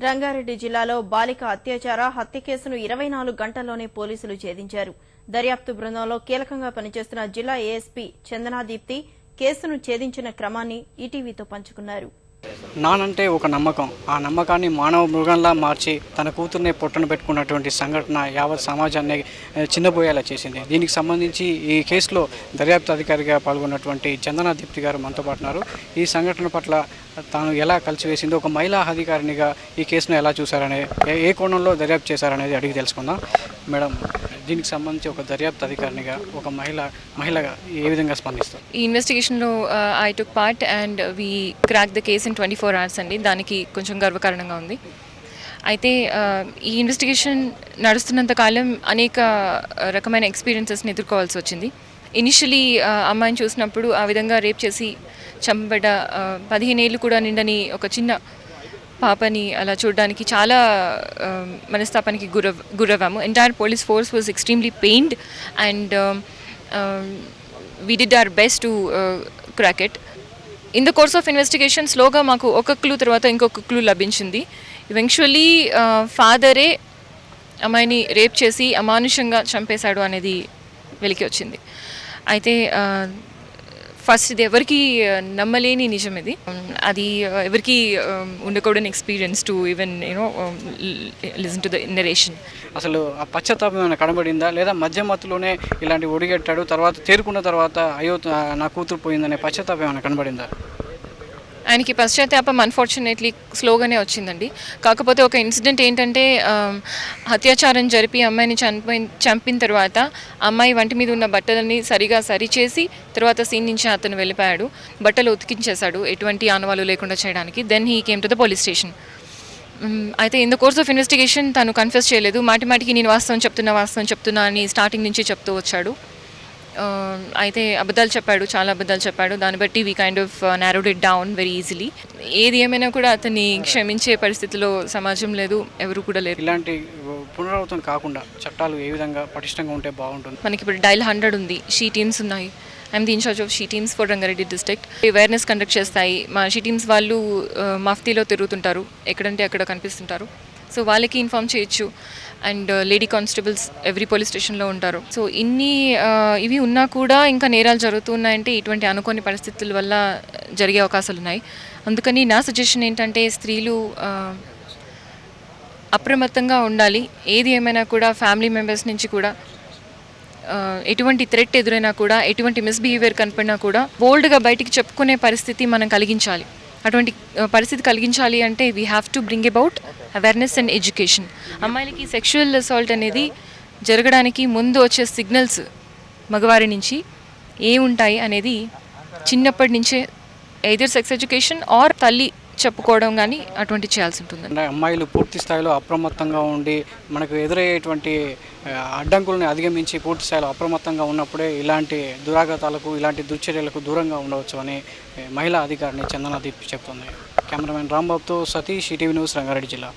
రంగారెడ్డి జిల్లాలో బాలిక అత్యాచార హత్య కేసును 24 గంటల్లోనే పోలీసులు ఛేదించారు. దర్యాప్తు బృందంలో కీలకంగా పనిచేస్తున్న జిల్లా ఏఎస్పీ చందనాదీప్తి కేసును ఛేదించిన క్రమాన్ని ఈటీవీతో పంచుకున్నారు. నానంటే ఒక నమ్మకం, ఆ నమ్మకాన్ని మానవ మృగంలా మార్చి తన కూతుర్నే పొట్టన పెట్టుకున్నటువంటి సంఘటన యావత్ సమాజాన్ని చిన్నబోయేలా చేసింది. దీనికి సంబంధించి ఈ కేసులో దర్యాప్తు అధికారిగా పాల్గొన్నటువంటి చందనాదీప్తి గారు మనతో పాటున్నారు. ఈ సంఘటన పట్ల తాను ఎలా కలిసివేసిందో, ఒక మహిళా అధికారినిగా ఈ కేసును ఎలా చూశారనేది, ఏ కోణంలో దర్యాప్తు చేశారనేది అడిగి తెలుసుకుందాం. మేడం, దీనికి సంబంధించి ఒక దర్యాప్తు అధికారినిగా ఒక మహిళగా ఏ విధంగా స్పందిస్తారు? ఈ ఇన్వెస్టిగేషన్లో I took part and we crack the case in 24 hours అండి. దానికి కొంచెం గర్వకారణంగా ఉంది. అయితే ఈ ఇన్వెస్టిగేషన్ నడుస్తున్నంత కాలం అనేక రకమైన ఎక్స్పీరియన్సెస్ని ఎదుర్కోవాల్సి వచ్చింది. ఇనిషియలీ అమ్మాయిని చూసినప్పుడు ఆ విధంగా రేప్ చేసి చంపబడ్డ 15 ఏళ్ళు కూడా నిండని ఒక చిన్న పాపని అలా చూడడానికి చాలా మనస్తాపానికి గురవ్వాము. Entire police force was extremely pained and we did our best to crack it. In the course of investigation స్లోగా మాకు ఒక క్లూ తర్వాత ఇంకొక క్లూ లభించింది. ఈవెన్చువల్లీ ఫాదరే అమ్మాయిని రేప్ చేసి అమానుషంగా చంపేశాడు అనేది వెలికి వచ్చింది. అయితే ఫస్ట్ ఇది ఎవరికి నమ్మలేని నిజం, ఇది అది ఎవరికి ఉండకూడని experience to even listen to the narration. అసలు ఆ పశ్చాత్తాపం ఏమైనా కనబడిందా, లేదా మధ్యమత్తులోనే ఇలాంటి ఒడిగట్టాడు, తర్వాత తేరుకున్న తర్వాత అయ్యో నా కూతురు పోయిందనే పశ్చాత్తాపం ఏమైనా కనబడిందా? ఆయనకి పశ్చాత్తాపం అన్ఫార్చునేట్లీ స్లోగానే వచ్చిందండి. కాకపోతే ఒక ఇన్సిడెంట్ ఏంటంటే, అత్యాచారం జరిపి అమ్మాయిని చంపిన తర్వాత అమ్మాయి వంటి మీద ఉన్న బట్టలని సరిగా సరిచేసి తర్వాత సీన్ నుంచి అతను వెళ్ళిపోయాడు. బట్టలు ఉతికించేశాడు ఎటువంటి ఆనవాళ్ళు లేకుండా చేయడానికి. Then he came to the police station. అయితే in the course of investigation తను కన్ఫెస్ చేయలేదు. మాటిమాటికి నేను వాస్తవం చెప్తున్నా అని స్టార్టింగ్ నుంచి చెప్తూ వచ్చాడు. అయితే అబద్ధాలు చెప్పాడు, చాలా అబద్ధాలు చెప్పాడు. దాన్ని బట్టి we kind of నారోడ్ it down very easily. ఏది ఏమైనా కూడా అతన్ని క్షమించే పరిస్థితిలో సమాజం లేదు, ఎవరు కూడా లేరు. ఇలాంటి పునరావృతం కాకుండా చట్టాలు ఏ విధంగా పటిష్టంగా ఉంటే బాగుంటుంది? మనకి ఇప్పుడు డైల్ 100 ఉంది, షీ టీమ్స్ ఉన్నాయి. I'm the in-charge of she teams for Rangareddy district. Awareness conduct చేస్తాయి. మా షీ టీమ్స్ వాళ్ళు మఫ్తీలో తిరుగుతుంటారు, ఎక్కడంటే అక్కడ కనిపిస్తుంటారు. సో వాళ్ళకి ఇన్ఫార్మ్ చేయొచ్చు. And lady constables every police స్టేషన్లో ఉంటారు. సో ఇవి ఉన్నా కూడా ఇంకా నేరాలు జరుగుతున్నాయంటే ఇటువంటి అనుకోని పరిస్థితుల వల్ల జరిగే అవకాశాలు ఉన్నాయి. అందుకని నా సజెషన్ ఏంటంటే, స్త్రీలు అప్రమత్తంగా ఉండాలి. ఏది ఏమైనా కూడా ఫ్యామిలీ మెంబర్స్ నుంచి కూడా ఎటువంటి థ్రెట్ ఎదురైనా కూడా, ఎటువంటి మిస్బిహేవియర్ కనపడినా కూడా బోల్డ్గా బయటికి చెప్పుకునే పరిస్థితి మనం కలిగించాలి. అటువంటి పరిస్థితి కలిగించాలి అంటే we have to bring about awareness and education. అమ్మాయిలకి సెక్షువల్ అసాల్ట్ అనేది జరగడానికి ముందు వచ్చే సిగ్నల్స్ మగవారి నుంచి ఏముంటాయి అనేది చిన్నప్పటి నుంచే ఎయిదర్ సెక్స్ ఎడ్యుకేషన్ ఆర్ తల్లి చెప్పుకోవడం కానీ అటువంటి చేయాల్సి ఉంటుంది. అమ్మాయిలు పూర్తి స్థాయిలో అప్రమత్తంగా ఉండి మనకు ఎదురయ్యేటువంటి అడ్డంకులను అధిగమించి పూర్తి స్థాయిలో అప్రమత్తంగా ఉన్నప్పుడే ఇలాంటి దురాఘాతాలకు, ఇలాంటి దుశ్చర్యలకు దూరంగా ఉండవచ్చు అని మహిళా అధికారిని చందనాదీప్తి చెప్తుంది. కెమెరామెన్ రాంబాబుతో సతీష్, ఈటీవీ న్యూస్, రంగారెడ్డి జిల్లా.